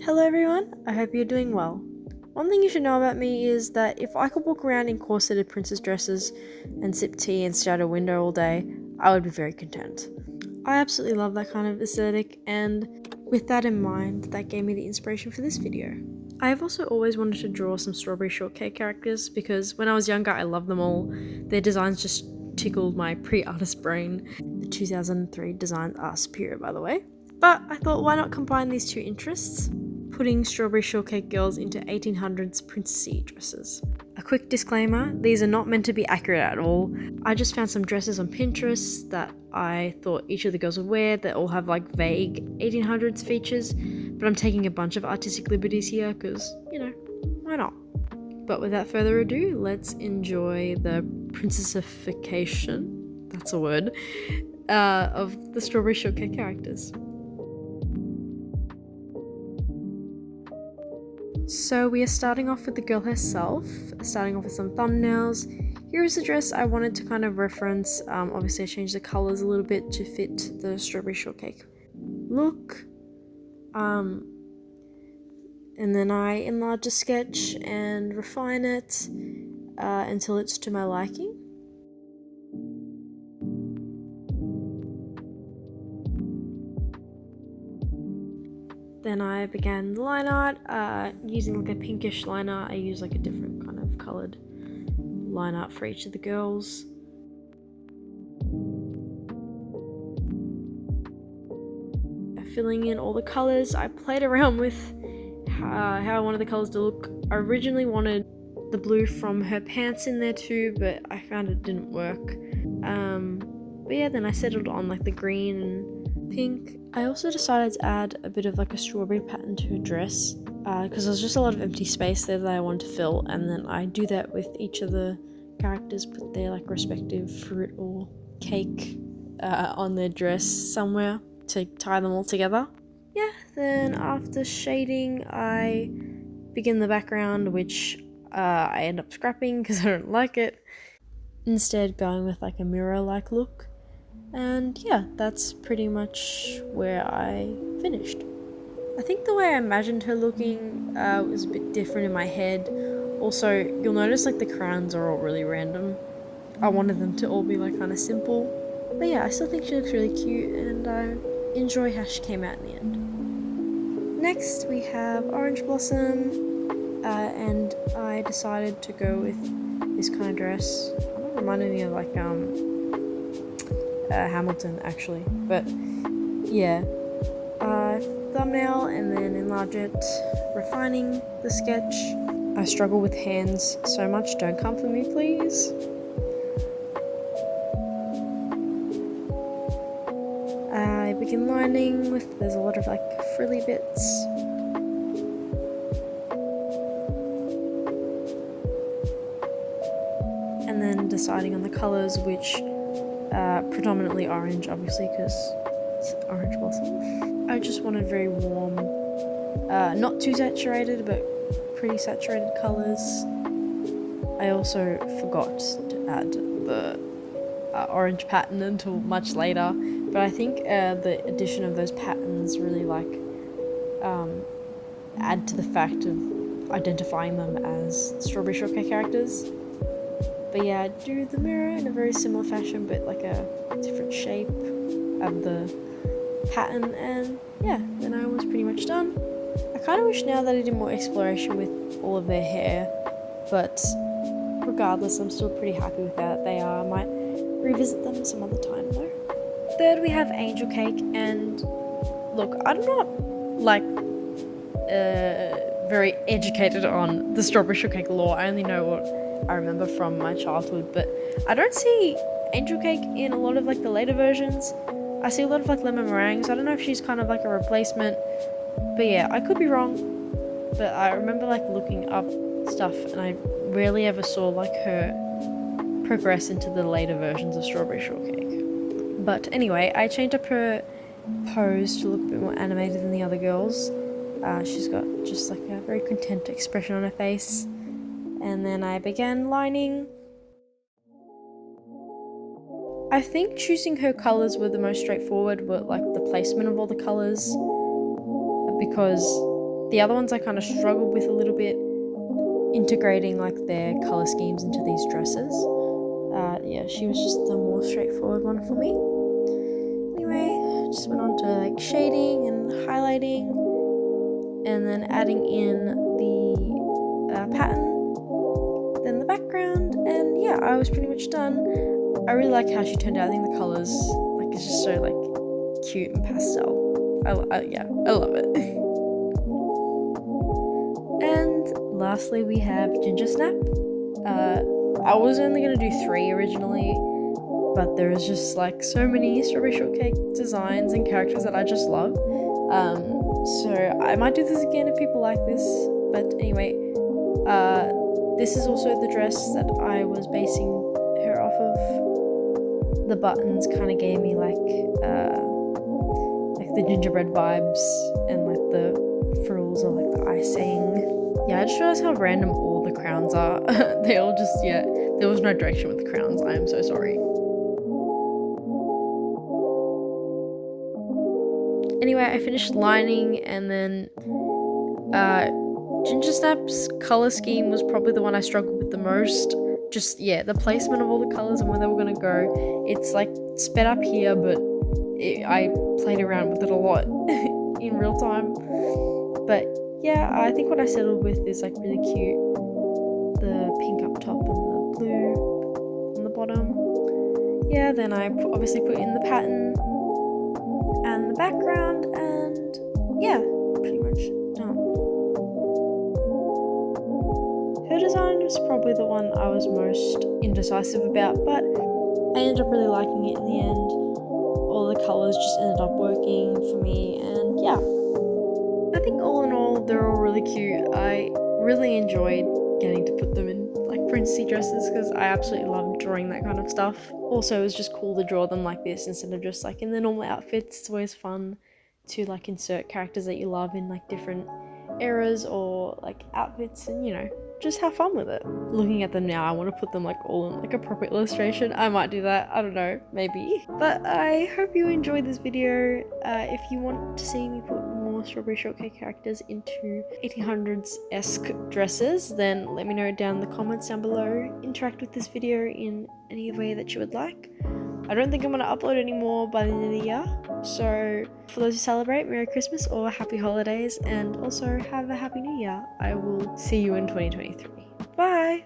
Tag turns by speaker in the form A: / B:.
A: Hello everyone, I hope you're doing well. One thing you should know about me is that if I could walk around in corseted princess dresses and sip tea and stare at a window all day, I would be very content. I absolutely love that kind of aesthetic, and with that in mind, that gave me the inspiration for this video. I have also always wanted to draw some strawberry shortcake characters because when I was younger I loved them all. Their designs just tickled my pre-artist brain. The 2003 designs are superior, by the way. But I thought, why not combine these two interests? Putting strawberry shortcake girls into 1800s princessy dresses. A quick disclaimer, these are not meant to be accurate at all. I just found some dresses on Pinterest that I thought each of the girls would wear that all have like vague 1800s features, but I'm taking a bunch of artistic liberties here because, why not? But without further ado, let's enjoy the princessification, that's a word, of the strawberry shortcake characters. So we are starting off with the girl herself, starting off with some thumbnails. Here is the dress I wanted to kind of reference. Obviously I changed the colours a little bit to fit the strawberry shortcake look. And then I enlarge the sketch and refine it until it's to my liking. Then I began the line art using like a pinkish line art. I use like a different kind of coloured line art for each of the girls. Filling in all the colours, I played around with how I wanted the colours to look. I originally wanted the blue from her pants in there too, but I found it didn't work. But yeah, then I settled on like the green and pink. I also decided to add a bit of like a strawberry pattern to her dress because there's just a lot of empty space there that I wanted to fill, and then I do that with each of the characters, put their like respective fruit or cake on their dress somewhere to tie them all together. Yeah, then after shading I begin the background, which I end up scrapping because I don't like it, instead going with like a mirror-like look. And yeah, that's pretty much where I finished. I think the way I imagined her looking was a bit different in my head. Also, you'll notice like the crowns are all really random. I wanted them to all be like kind of simple. But yeah, I still think she looks really cute and I enjoy how she came out in the end. Next we have Orange Blossom, and I decided to go with this kind of dress. It reminded me of like Hamilton actually, but yeah. Thumbnail and then enlarge it, refining the sketch. I struggle with hands so much, don't come for me please. I begin lining with, there's a lot of like frilly bits. And then deciding on the colours, which predominantly orange obviously because it's Orange Blossom. I just wanted very warm, not too saturated but pretty saturated colours. I also forgot to add the orange pattern until much later, but I think the addition of those patterns really like add to the fact of identifying them as strawberry shortcake characters. But yeah, I do the mirror in a very similar fashion but like a different shape of the pattern, and yeah, then I was pretty much done. I kind of wish now that I did more exploration with all of their hair, but regardless I'm still pretty happy with how they are. I might revisit them some other time though. Third we have Angel Cake, and look, I'm not like very educated on the strawberry shortcake lore. I only know what I remember from my childhood, but I don't see Angel Cake in a lot of like the later versions. I see a lot of like lemon meringue, so I don't know if she's kind of like a replacement, but yeah, I could be wrong. But I remember like looking up stuff and I rarely ever saw like her progress into the later versions of strawberry shortcake. But anyway, I changed up her pose to look a bit more animated than the other girls. She's got just like a very content expression on her face. And then I began lining. I think choosing her colours were the most straightforward, but like the placement of all the colours, because The other ones I kind of struggled with a little bit, integrating like their color schemes into these dresses. Yeah, she was just the more straightforward one for me. Anyway, just went on to like shading and highlighting, and then adding in the pattern, then the background, and yeah, I was pretty much done. I really like how she turned out. I think the colors, like, it's just so like cute and pastel. Yeah, I love it. And lastly, we have Ginger Snap. I was only gonna do 3 originally, but there's just like so many strawberry shortcake designs and characters that I just love. So I might do this again if people like this. But anyway, this is also the dress that I was basing her off of. The buttons kind of gave me like the gingerbread vibes, and like the frills or like the icing. Yeah, I just realized how random all the crowns are. They all just, yeah, there was no direction with the crowns. I am so sorry. Anyway, I finished lining, and then Ginger Snap's color scheme was probably the one I struggled with the most. Just, yeah, the placement of all the colors and where they were gonna go. It's like sped up here, but I played around with it a lot in real time. But yeah, I think what I settled with is like really cute. The pink up top and the blue on the bottom. Yeah, then I obviously put in the pattern and the background, and yeah, pretty much done. Her design was probably the one I was most indecisive about, but I ended up really liking it in the end. All the colours just ended up working for me, and yeah. I think all in all, they're all really cute. I really enjoyed getting to put them in like princessy dresses because I absolutely love drawing that kind of stuff. Also, it was just cool to draw them like this instead of just like in the normal outfits. It's always fun to like insert characters that you love in like different eras or like outfits, and you know, just have fun with it. Looking at them now, I want to put them like all in like a proper illustration. I might do that, I don't know, maybe. But I hope you enjoyed this video. If you want to see me put more strawberry shortcake characters into 1800s-esque dresses, then let me know down in the comments down below. Interact with this video in any way that you would like. I don't think I'm going to upload any more by the end of the year. So for those who celebrate, Merry Christmas or Happy Holidays, and also have a Happy New Year. I will see you in 2023. Bye!